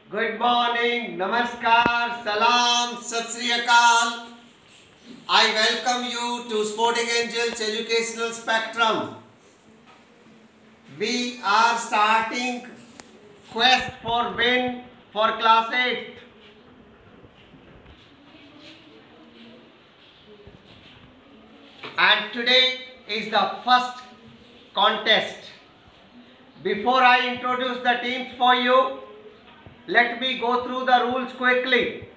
Good morning, Namaskar, Salam, Sat Sri Akal. I welcome you to Sporting Angels Educational Spectrum. We are starting Quest for Win for Class 8. And today is the first contest. Before I introduce the teams for you, let me go through the rules quickly.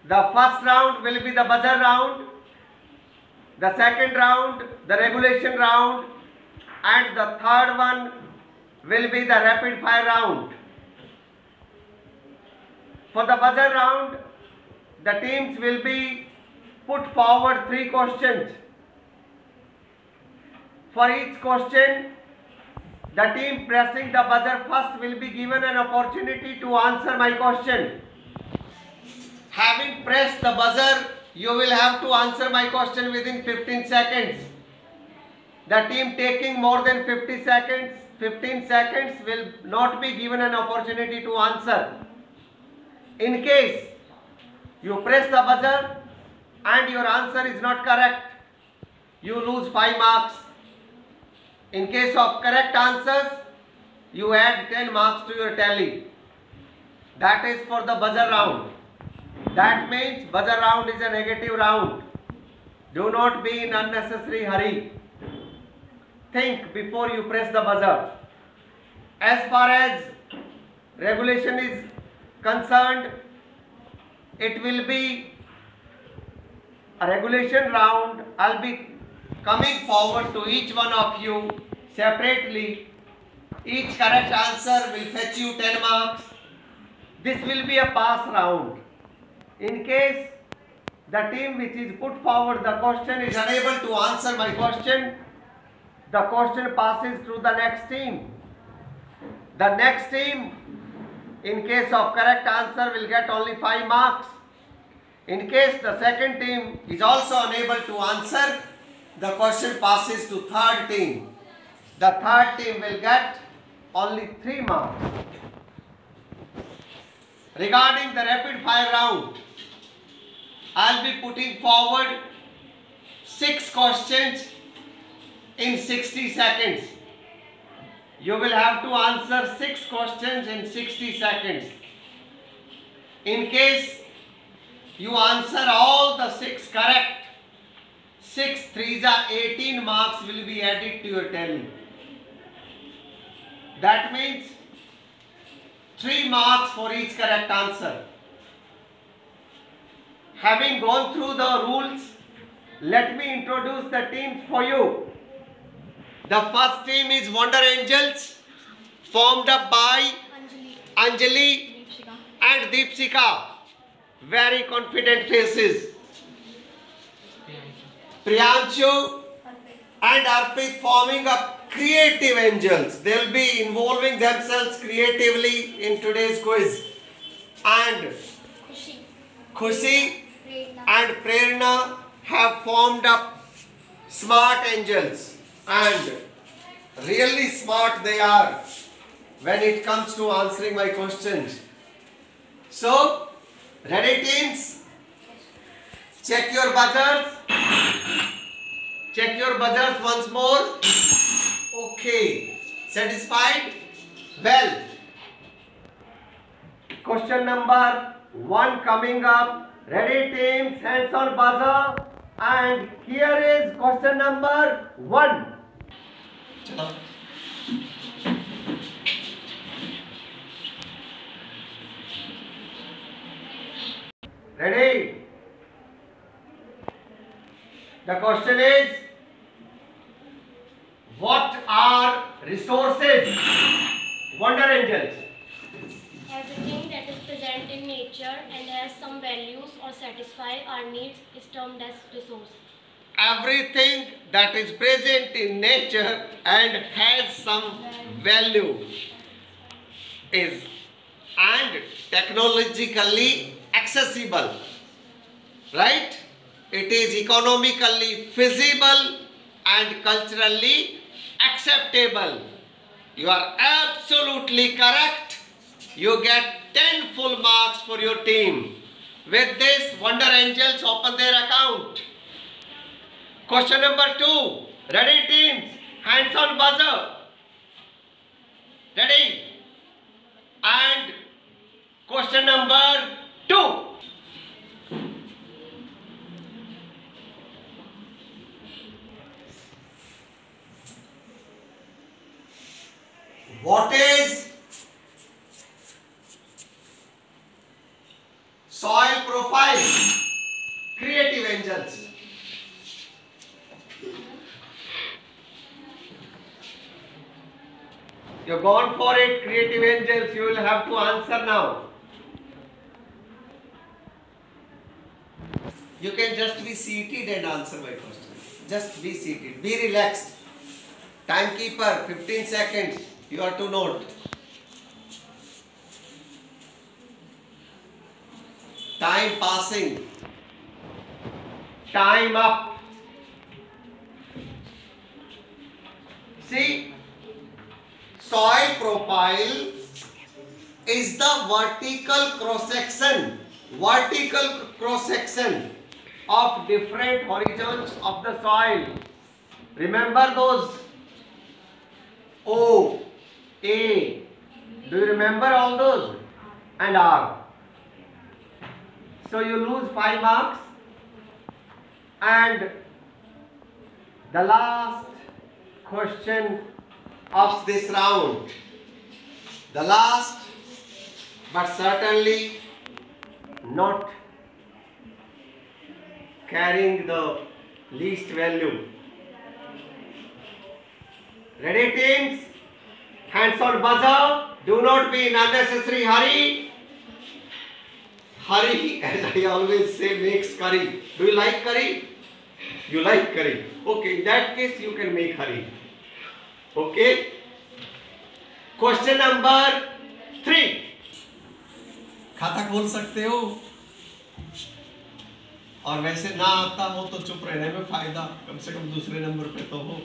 The first round will be the buzzer round, the second round the regulation round, and the third one will be the rapid fire round. For the buzzer round, the teams will be put forward 3 questions. For each question, the team pressing the buzzer first will be given an opportunity to answer my question. Having pressed the buzzer, you will have to answer my question within 15 seconds. The team taking more than 15 seconds will not be given an opportunity to answer. In case you press the buzzer and your answer is not correct, you lose 5 marks. In case of correct answers, you add 10 marks to your tally. That is for the buzzer round. That means buzzer round is a negative round. Do not be in unnecessary hurry. Think before you press the buzzer. As far as regulation is concerned, it will be a regulation round. I'll be coming forward to each one of you separately. Each correct answer will fetch you 10 marks. This will be a pass round. In case the team which is put forward the question is unable to answer my question, the question passes to the next team. The next team, in case of correct answer, will get only 5 marks. In case the second team is also unable to answer, the question passes to third team. The third team will get only 3 marks. Regarding the rapid fire round, I'll be putting forward 6 questions in 60 seconds. You will have to answer 6 questions in 60 seconds. In case you answer all the 6 correct, 6 3s are 18 marks will be added to your tally. That means 3 marks for each correct answer. Having gone through the rules, let me introduce the teams for you. The first team is Wonder Angels, formed up by Anjali and Deepsika. Very confident faces. Priyanshu and Arpit forming up Creative Angels. They will be involving themselves creatively in today's quiz. And Khushi and Prerna have formed up Smart Angels. And really smart they are when it comes to answering my questions. So, ready teams? Check your buzzers. Check your buzzers once more. Okay. Satisfied? Well, question number 1 coming up. Ready teams? Hands on buzzer. And here is question number 1. Ready? The question is, what are resources? Wonder Angels. Everything that is present in nature and has some values or satisfy our needs is termed as resource. Everything that is present in nature and has some value is and technologically accessible, right? It is economically feasible and culturally acceptable. You are absolutely correct. You get 10 full marks for your team. With this, Wonder Angels open their account. Question number 2. Ready teams? Hands on buzzer. Ready? And question number 2. What is soil profile? Creative Angels. You've gone for it, Creative Angels. You will have to answer now. You can just be seated and answer my question. Just be seated. Be relaxed. Timekeeper, 15 seconds. You are to note. Time passing. Time up. See, soil profile is the vertical cross section of different horizons of the soil. Remember those O, A. Do you remember all those? And R. So you lose 5 marks. And the last question of this round. The last, but certainly not carrying the least value. Ready teams? Hands on buzzer. Do not be in unnecessary hurry. Hurry, as I always say, makes curry. Do you like curry? You like curry. Okay, in that case you can make hurry. Okay. Question number 3. खाता खोल सकते हो और वैसे ना आता हो तो चुप रहने में फायदा, कम से कम दूसरे नंबर पे तो हो.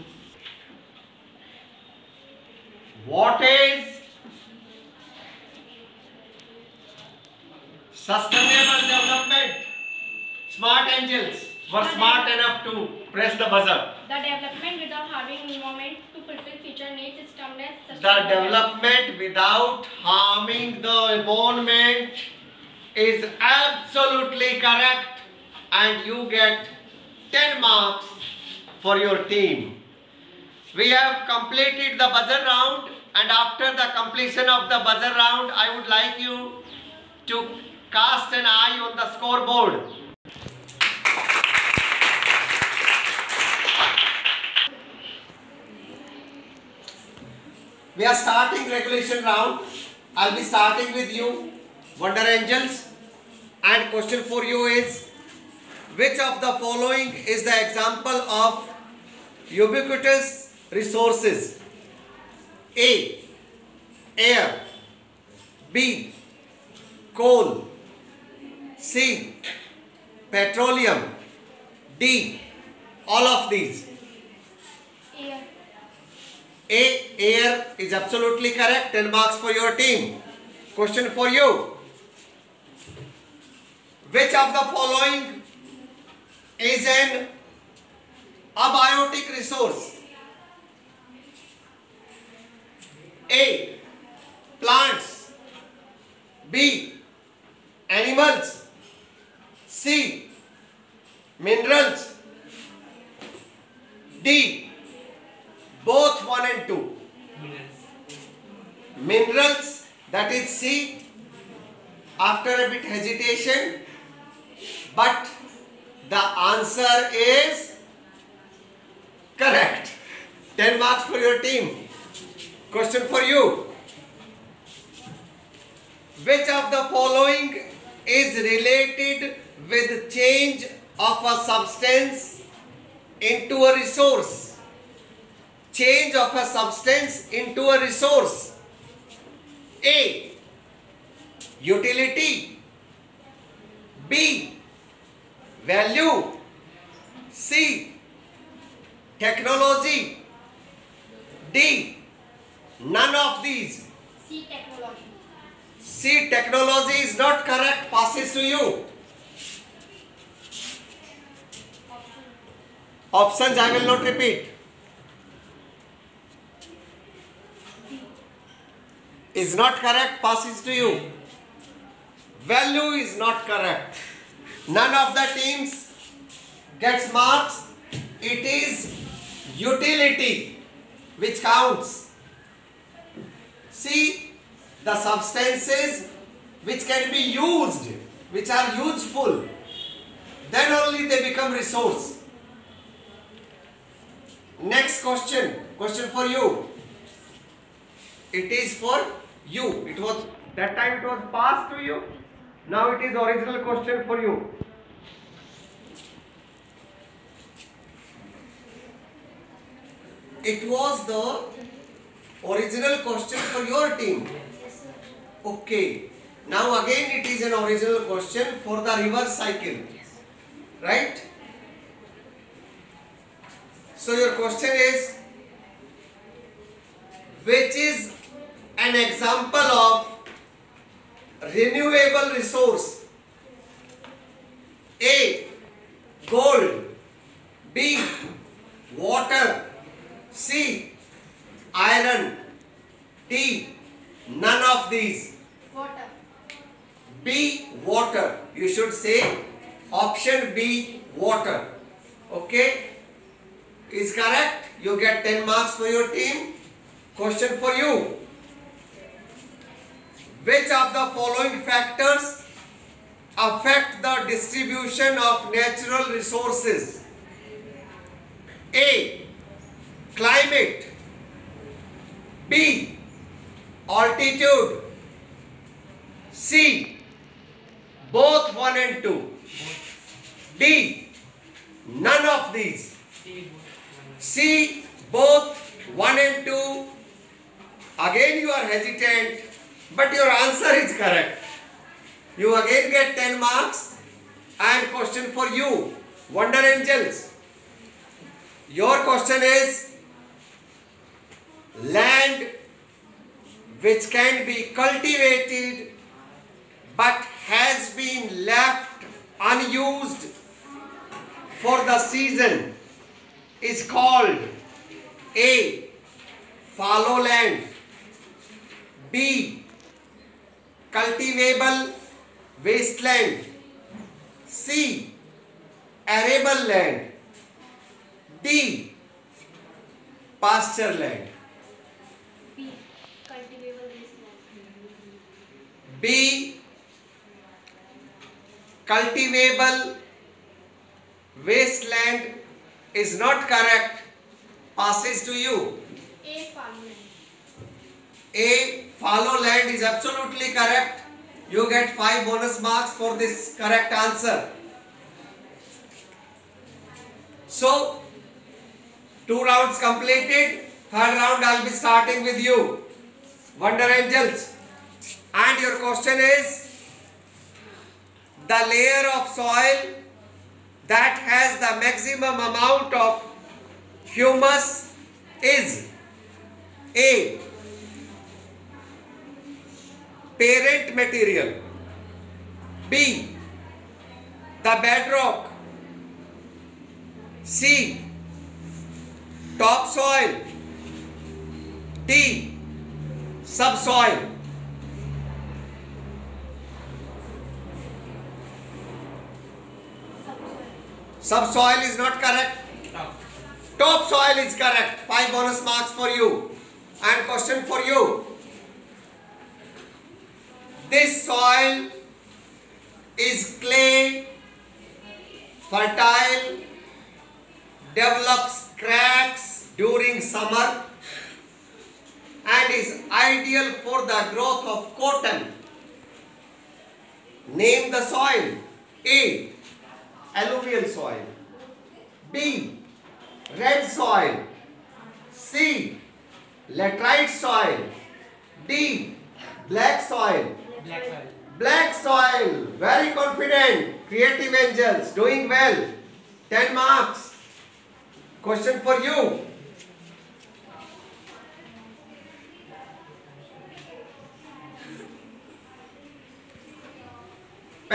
What is sustainable development? Smart Angels were smart enough to press the buzzer. The development without harming environment to fulfill future needs is termed as The sustainable development without harming the environment is absolutely correct, and you get 10 marks for your team. We have completed the buzzer round, and after the completion of the buzzer round, I would like you to cast an eye on the scoreboard. We are starting regulation round. I'll be starting with you, Wonder Angels. And question for you is, which of the following is the example of ubiquitous resources? A. Air. B. Coal. C. Petroleum. D. All of these. air. A. Air is absolutely correct. 10 marks for your team. Question for you. Which of the following is an abiotic resource? A. Plants. B. Animals. C. Minerals. D. Both 1 and 2. Minerals, that is C. After a bit hesitation, but the answer is correct. 10 marks for your team. Question for you. Which of the following is related with change of a substance into a resource? Change of a substance into a resource. A. Utility. B. Value. C. Technology. D. None of these. C. Technology. C. See, technology is not correct, passes to you. Options I will not repeat. Is not correct, passes to you. Value is not correct. None of the teams gets marks. It is utility which counts. See, the substances which can be used, which are useful, then only they become resource. Next question for you. It is for you. It was that time it was passed to you. Now it is original question for you. It was the original question for your team. Okay. Now again it is an original question for the reverse cycle. Right? So your question is, which is an example of renewable resource? A. Gold. B. Water. C. Iron. D. None of these. Water. B. Water. You should say option B. Water. Okay? Is correct. You get 10 marks for your team. Question for you. Which of the following factors affect the distribution of natural resources? A. Climate. B. Altitude. C. Both 1 and 2. D. None of these. C. Both 1 and 2. Again you are hesitant, but your answer is correct. You again get 10 marks. And question for you, Wonder Angels. Your question is, land which can be cultivated but has been left unused for the season is called A. Fallow land. B. Cultivable wasteland. C. Arable land. D. Pasture land. B. Cultivable wasteland. B. Cultivable wasteland is not correct. Passes to you. A. Farmland. A. Fallow land is absolutely correct. You get 5 bonus marks for this correct answer. So, 2 rounds completed. 3rd round I will be starting with you, Wonder Angels. And your question is, the layer of soil that has the maximum amount of humus is A. Parent material. B. The bedrock. C. Topsoil. D. Subsoil. Subsoil is not correct. Topsoil is correct. 5 bonus marks for you. And question for you. This soil is clay, fertile, develops cracks during summer, and is ideal for the growth of cotton. Name the soil. A. Alluvial soil. B. Red soil. C. Laterite soil. D. Black soil. Black soil. Very confident. Creative Angels. Doing well. 10 marks. Question for you.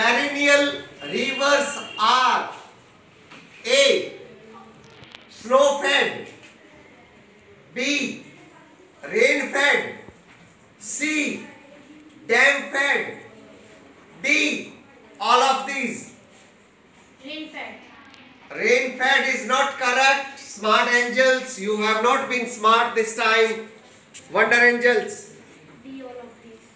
Perennial rivers are A. Snow fed, B. Rain fed, C. Dam fed, D. All of these. Rain fed. Rain fed is not correct. Smart angels, you have not been smart this time. Wonder angels. D, all of these.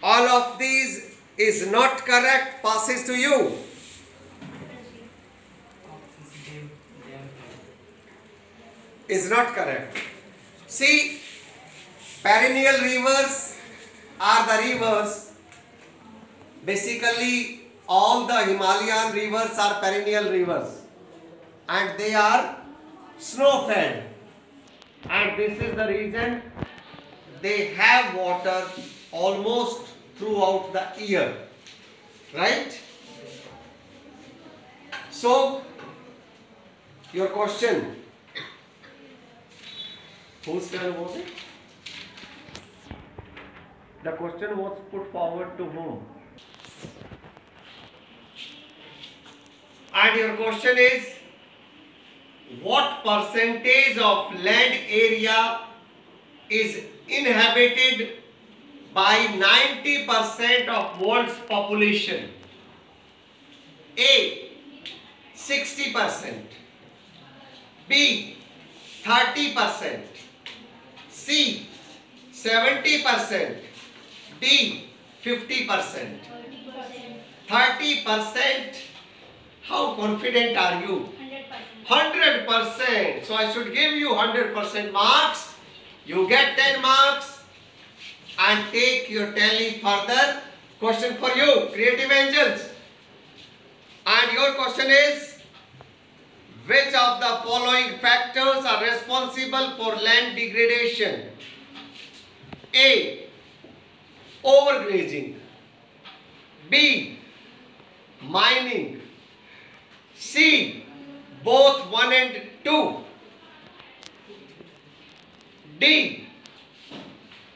All of these is not correct. Passes to you. Is not correct. See, perennial rivers are the rivers. Basically, all the Himalayan rivers are perennial rivers. And they are snow fed. And this is the reason they have water almost throughout the year. Right? So, your question. Whose turn was it? The question was put forward to whom? And your question is, what percentage of land area is inhabited by 90% of world's population? A. 60%, B. 30%, C. 70%, D. 50%. 30%. How confident are you? 100%. 100%. So I should give you 100% marks. You get 10 marks and take your tally further. Question for you, creative angels. And your question is, which of the following factors are responsible for land degradation? A. Overgrazing, B. Mining, C. Both 1 and 2, D.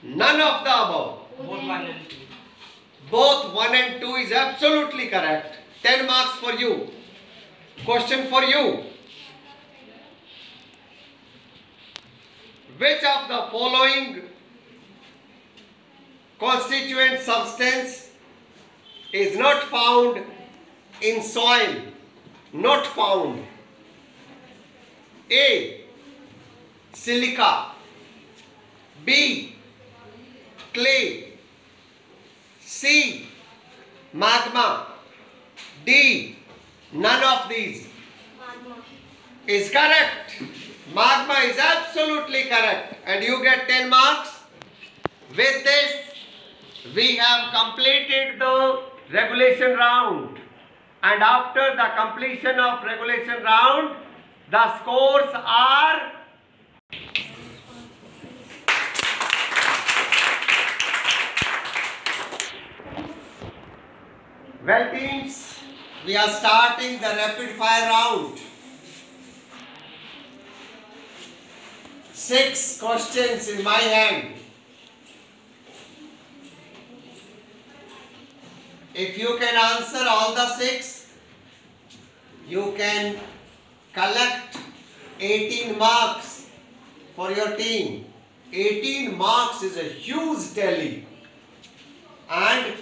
None of the above. Both 1 and 2. Both 1 and 2 is absolutely correct. 10 marks for you. Question for you. Which of the following constituent substance is not found in soil? Not found. A. Silica, B. Clay, C. Magma, D. None of these. Magma. Is correct. Magma is absolutely correct. And you get 10 marks. With this, we have completed the regulation round. And after the completion of regulation round, the scores are well, teams, we are starting the rapid fire round. 6 questions in my hand. If you can answer all the 6, you can collect 18 marks for your team. 18 marks is a huge tally. And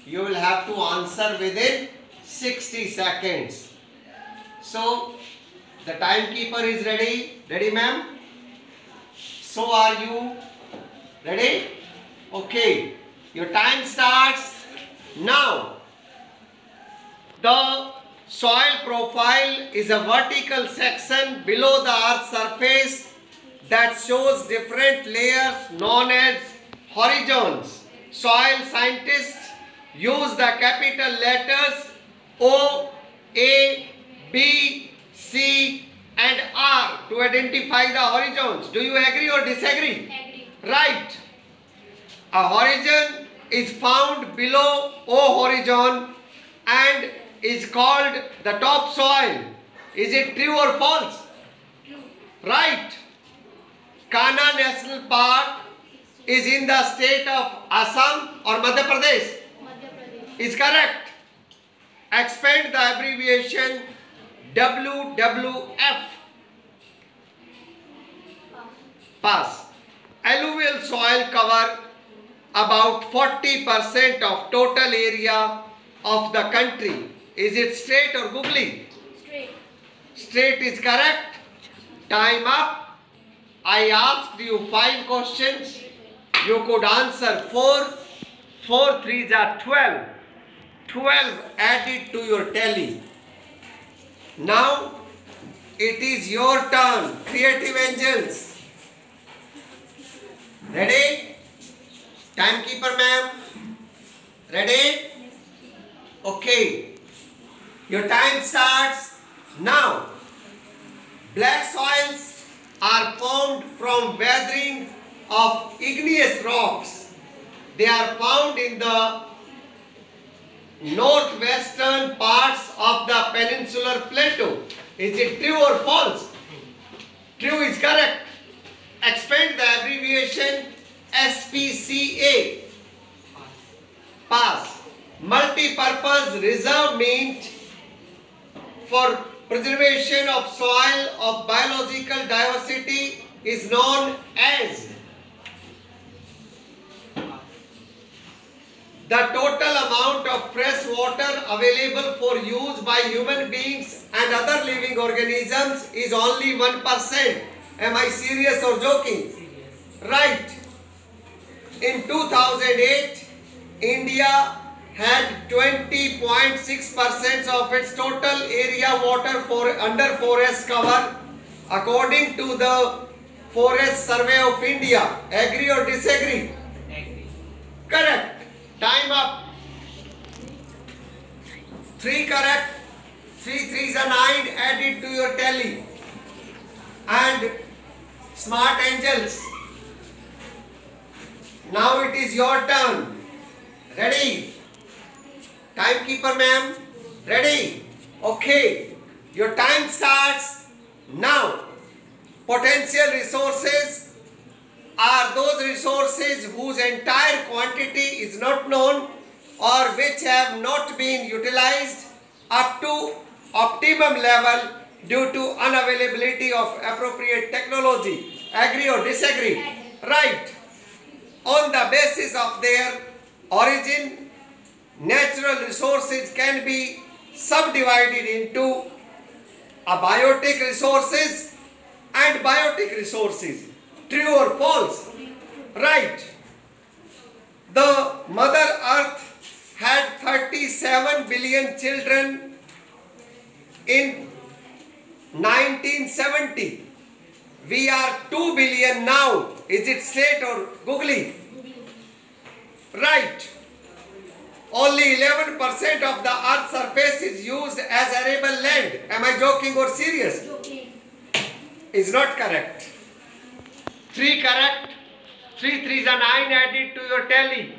you will have to answer within 60 seconds. So, the timekeeper is ready. Ready, ma'am? So are you. Ready? Okay. Your time starts now. The soil profile is a vertical section below the earth's surface that shows different layers known as horizons. Soil scientists use the capital letters O, A, B, C and R to identify the horizons. Do you agree or disagree? Agree. Right. A horizon is found below O horizon and is called the topsoil. Is it true or false? True. Right. Kanha National Park is in the state of Assam or Madhya Pradesh. Madhya Pradesh. Is correct. Expand the abbreviation WWF. Pass. Alluvial soil cover about 40% of total area of the country. Is it straight or googly? Straight. Straight is correct. Time up. I asked you 5 questions. You could answer 4. 4 3s are 12. 12 added to your tally. Now it is your turn, creative angels. Ready? Timekeeper ma'am. Ready? Okay. Your time starts now. Black soils are formed from weathering of igneous rocks. They are found in the northwestern parts of the peninsular plateau. Is it true or false? True is correct. Expand the abbreviation SPCA. Pass. Multi-purpose reserve meant for preservation of soil of biological diversity is known as. The total amount of fresh water available for use by human beings and other living organisms is only 1%. Am I serious or joking? Right. In 2008, India had 20.6% of its total area water for under forest cover according to the Forest Survey of India. Agree or disagree? Agree. Correct. Time up. 3 correct. 3 3s are 9 added to your tally. And smart angels. Now it is your turn. Ready? Timekeeper ma'am. Ready? Okay. Your time starts now. Potential resources are those resources whose entire quantity is not known or which have not been utilized up to optimum level due to unavailability of appropriate technology. Agree or disagree? Right. On the basis of their origin, natural resources can be subdivided into abiotic resources and biotic resources. True or false? Right. The Mother Earth had 37 billion children in 1970. We are 2 billion now. Is it straight or googly? Right. Only 11% of the Earth's surface is used as arable land. Am I joking or serious? Is not correct. 3 correct. 3 3s are 9 added to your tally.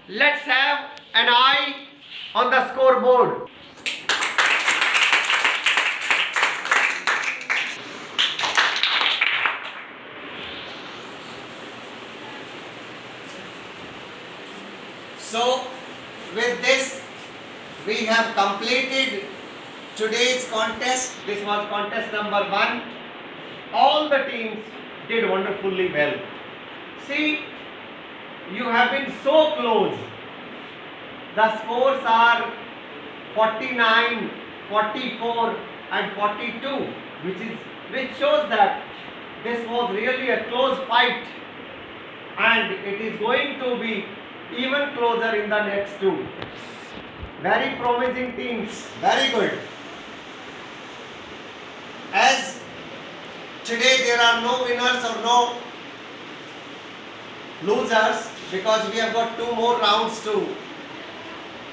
Let's have an eye on the scoreboard. So, with this, we have completed today's contest. This was contest number 1. All the teams did wonderfully well. See, you have been so close. The scores are 49, 44 and 42, which shows that this was really a close fight, and it is going to be even closer in the next 2. Very promising teams. Very good. As today there are no winners or no losers because we have got 2 more rounds to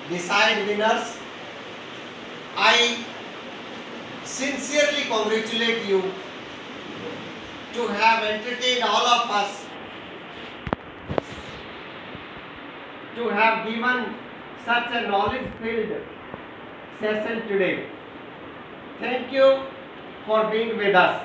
decide winners. I sincerely congratulate you to have entertained all of us, to have given such a knowledge-filled session today. Thank you for being with us.